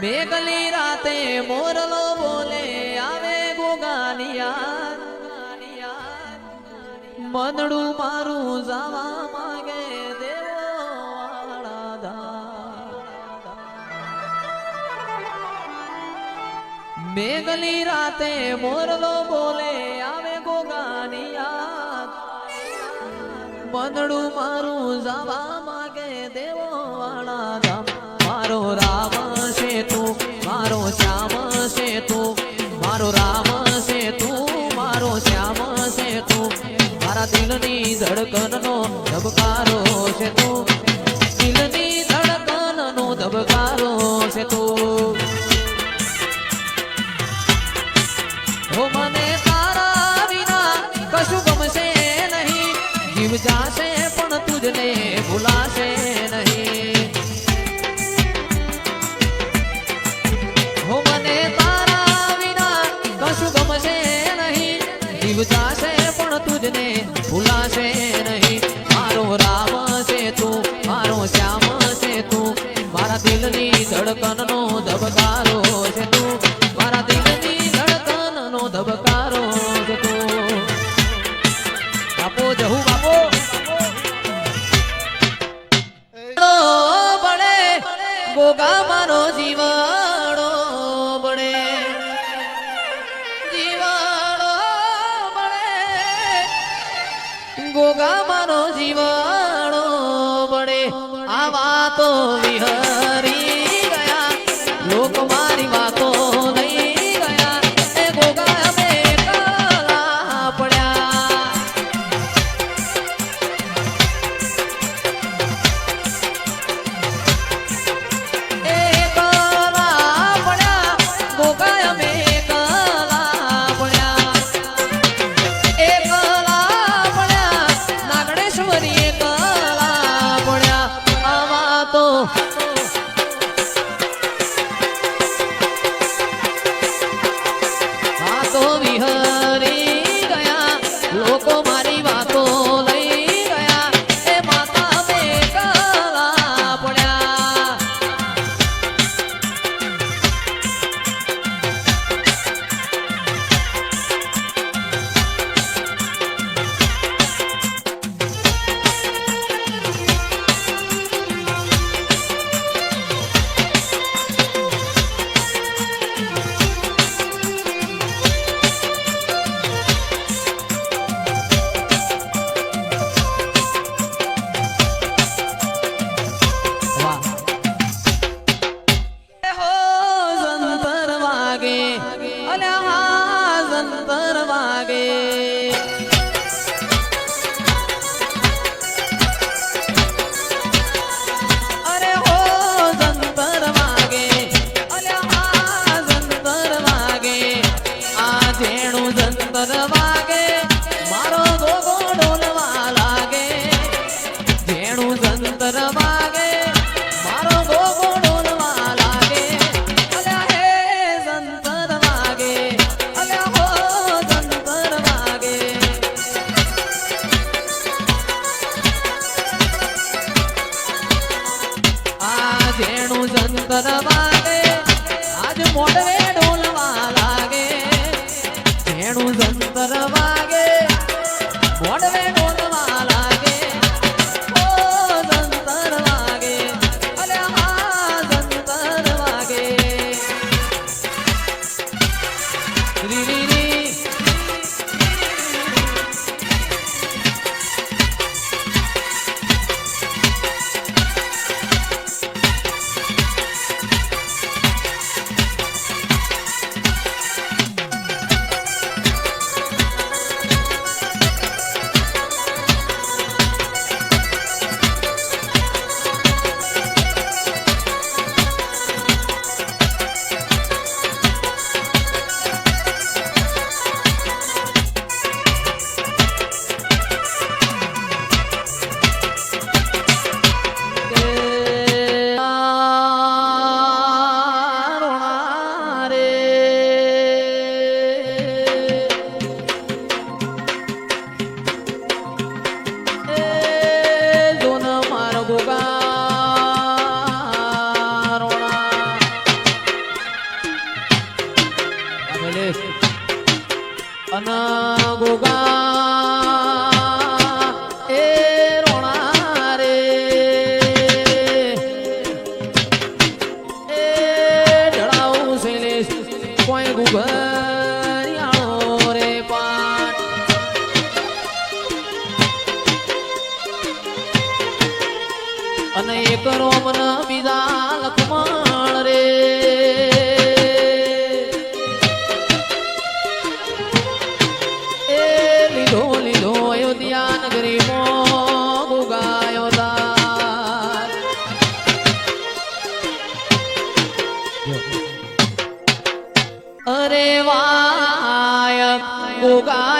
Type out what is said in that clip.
મેઘલી રાતે મોરલો બોલે આવે ગોગાનિયા મનડું મારું જવા માંગે દેવો વાળા ધા મેઘલી રાતે મોરલો બોલે આવે ગોગાનિયા મનડું મારું જવા માંગે દેવો વાળા ધામ મારો રામ છે તું મારો શ્યામ છે તું મારો રામ છે તું મારો શ્યામ છે તું મારા દિલની ધડકનનો ધબકારો છે તું દિલની ધડકનનો ધબકારો છે તું હો મને તારા વિના કશું ગમશે નહીં જીવ જાશે પણ તુજને ભૂલાશે નહીં હો મને તારા વિના કશું ગમશે નહીં જીવ જાશે પણ તુજને ભૂલાશે નહીં મારો રામ છે તું મારો શ્યામ છે તું મારા દિલની ધડકનનો ધબકારો છે તું મારા દિલની ધડકનનો ધબકારો છે તું બાપો જહુ બાપો બળે ગોગા મારો જીવાડો બળે જીવાડો બળે ગોગા મારો જીવાડો બળે આ વાતો વિહરી ગયા લોક મારી વાતો લઈ ગયા એ ગોગા અમે કાલા પડ્યા એ કાલા પડ્યા ગોગા અમે કાલા પડ્યા એ કાલા પડ્યા નાગણેશ્વરી એ કાલા પડ્યા આવા તો વાતો વિહરી ગયા લોકો મારી વાતો લઈ ગયા એ માતા મે કાલા પડ્યા જંતર વાગે આજ મોડવે ઢોલવા લાગે જેણું જંતર વાગે મોડવે ઢોલવા લાગે ઓ જંતર વાગે અલે હા જંતર વાગે રી રી રી અને એક રોમ ન બીજા લખમણ રે એ લીધો લીધો અયોધ્યા નગરી મો ગુગાયો દાર અરે વાય ગુગા